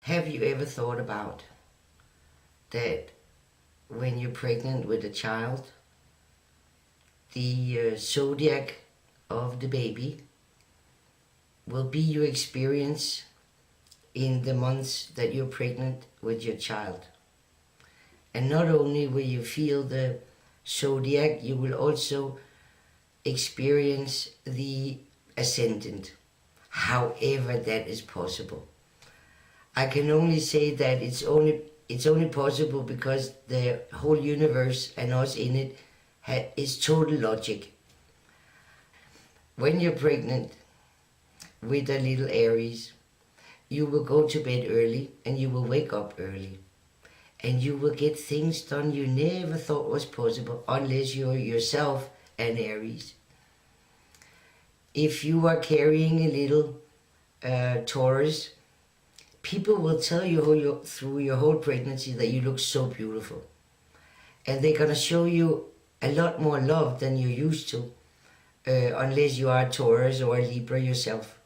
Have you ever thought about that when you're pregnant with a child, the zodiac of the baby will be your experience in the months that you're pregnant with your child? And not only will you feel the zodiac, you will also experience the ascendant, however that is possible. I can only say that it's only possible because the whole universe and us in it is total logic. When you're pregnant with a little Aries, you will go to bed early and you will wake up early. And you will get things done you never thought was possible unless you're yourself an Aries. If you are carrying a little Taurus, people will tell you through your whole pregnancy that you look so beautiful. And they're going to show you a lot more love than you're used to, unless you are a Taurus or a Libra yourself.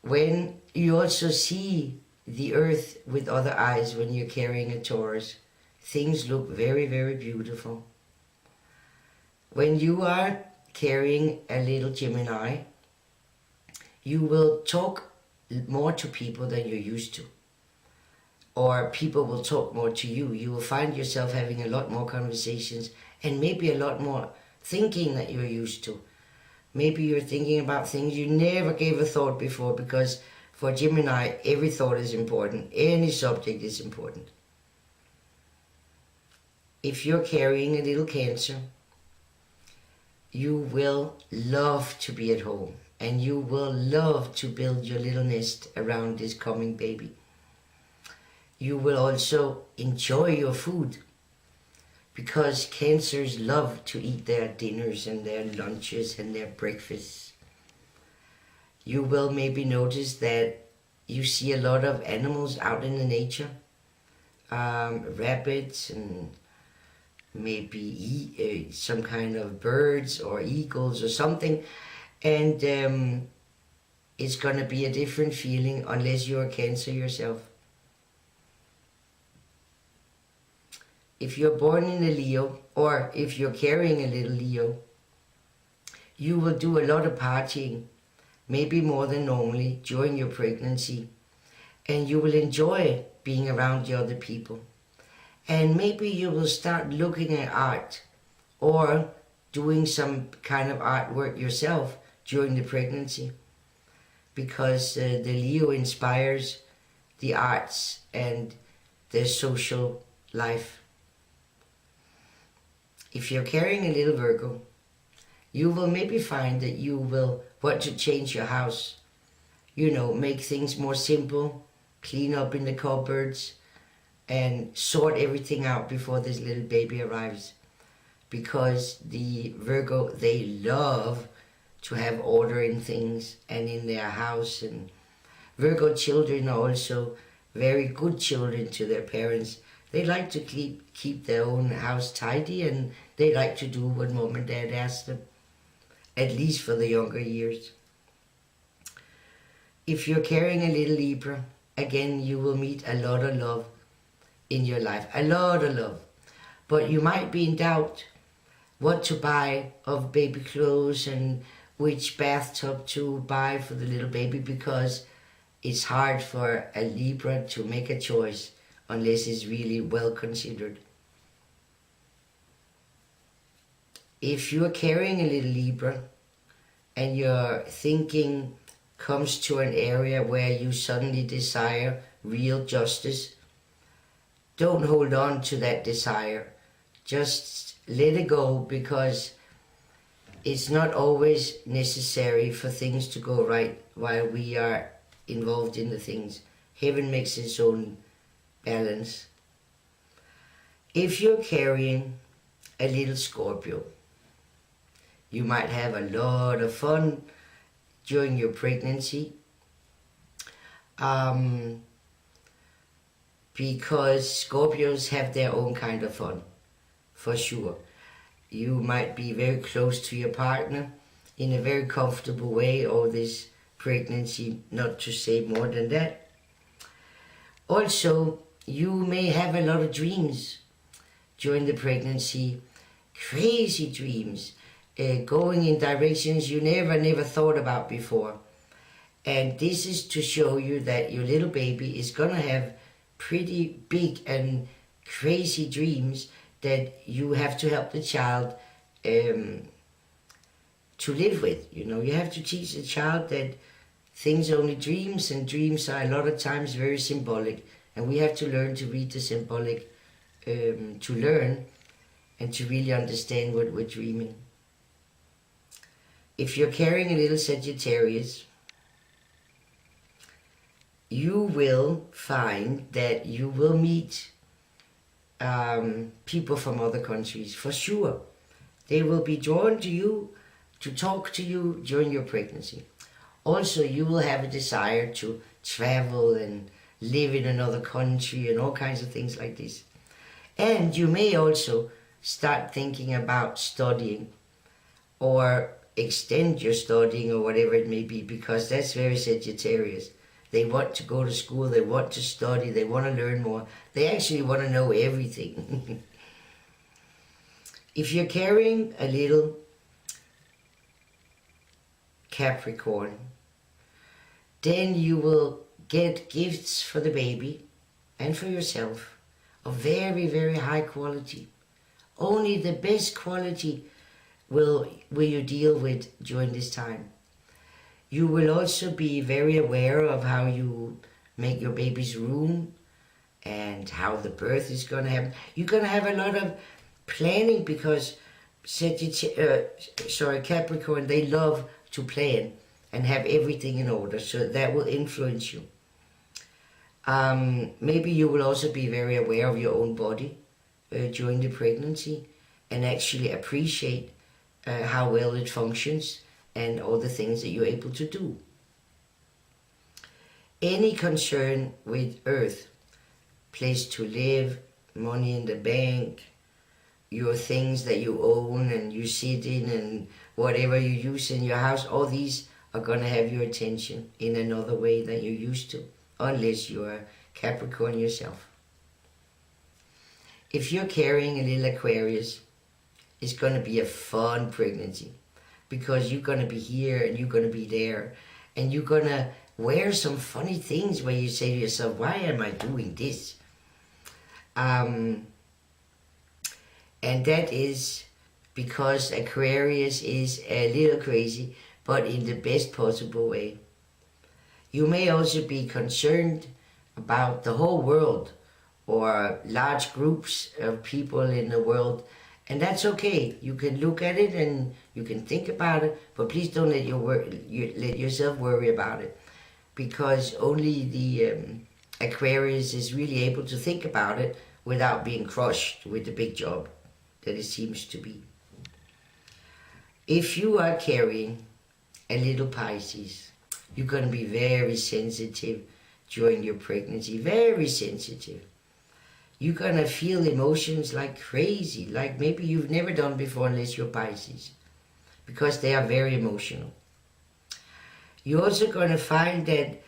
When you also see the earth with other eyes when you're carrying a Taurus, things look very, very beautiful. When you are carrying a little Gemini, you will talk more to people than you're used to. Or people will talk more to you. You will find yourself having a lot more conversations and maybe a lot more thinking that you're used to. Maybe you're thinking about things you never gave a thought before, because for Gemini, every thought is important. Any subject is important. If you're carrying a little Cancer, you will love to be at home and you will love to build your little nest around this coming baby. You will also enjoy your food, because Cancers love to eat their dinners and their lunches and their breakfasts. You will maybe notice that you see a lot of animals out in the nature, rabbits and maybe some kind of birds or eagles or something, and it's going to be a different feeling unless you're a Cancer yourself. If you're born in a Leo, or if you're carrying a little Leo, you will do a lot of partying, maybe more than normally during your pregnancy, and you will enjoy being around the other people. And maybe you will start looking at art or doing some kind of artwork yourself during the pregnancy, because the Leo inspires the arts and the social life. If you're carrying a little Virgo, you will maybe find that you will want to change your house. You know, make things more simple, clean up in the cupboards, and sort everything out before this little baby arrives. Because the Virgo, they love to have order in things and in their house. And Virgo children are also very good children to their parents. They like to keep their own house tidy, and they like to do what mom and dad ask them, at least for the younger years. If you're carrying a little Libra, again, you will meet a lot of love in your life, a lot of love. But you might be in doubt what to buy of baby clothes and which bathtub to buy for the little baby, because it's hard for a Libra to make a choice unless it's really well considered. If you're carrying a little Libra and your thinking comes to an area where you suddenly desire real justice, don't hold on to that desire. Just let it go, because it's not always necessary for things to go right while we are involved in the things. Heaven makes its own balance. If you're carrying a little Scorpio, you might have a lot of fun during your pregnancy, because Scorpios have their own kind of fun, for sure. You might be very close to your partner in a very comfortable way, or this pregnancy, not to say more than that. Also, you may have a lot of dreams during the pregnancy, crazy dreams, going in directions you never thought about before. And this is to show you that your little baby is going to have pretty big and crazy dreams that you have to help the child to live with. You know, you have to teach the child that things are only dreams, and dreams are a lot of times very symbolic. And we have to learn to read the symbolic to learn and to really understand what we're dreaming. If you're carrying a little Sagittarius, you will find that you will meet people from other countries, for sure. They will be drawn to you, to talk to you during your pregnancy. Also, you will have a desire to travel and live in another country and all kinds of things like this. And you may also start thinking about studying or extend your studying or whatever it may be, because that's very Sagittarius. They want to go to school, they want to study, they want to learn more. They actually want to know everything. If you're carrying a little Capricorn, then you will get gifts for the baby and for yourself of very high quality. Only the best quality will you deal with during this time. You will also be very aware of how you make your baby's room and how the birth is going to happen. You're going to have a lot of planning, because Capricorn, they love to plan and have everything in order, so that will influence you. Maybe you will also be very aware of your own body during the pregnancy and actually appreciate how well it functions and all the things that you're able to do. Any concern with earth, place to live, money in the bank, your things that you own and you sit in and whatever you use in your house, all these are going to have your attention in another way than you used to, unless you're Capricorn yourself. If you're carrying a little Aquarius, it's going to be a fun pregnancy, because you're going to be here and you're going to be there, and you're going to wear some funny things where you say to yourself, why am I doing this? And that is because Aquarius is a little crazy, but in the best possible way. You may also be concerned about the whole world or large groups of people in the world, and that's okay. You can look at it and you can think about it, but please don't let yourself worry about it, because only the Aquarius is really able to think about it without being crushed with the big job that it seems to be. If you are carrying a little Pisces, you're going to be very sensitive during your pregnancy, very sensitive. You're going to feel emotions like crazy, like maybe you've never done before unless you're Pisces, because they are very emotional. You're also going to find that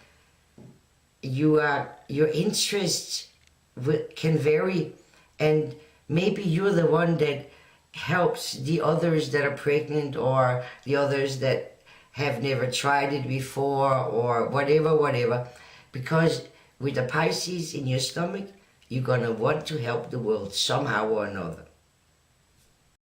your interests can vary, and maybe you're the one that helps the others that are pregnant, or the others that have never tried it before, or whatever, because with the Pisces in your stomach, you're going to want to help the world somehow or another.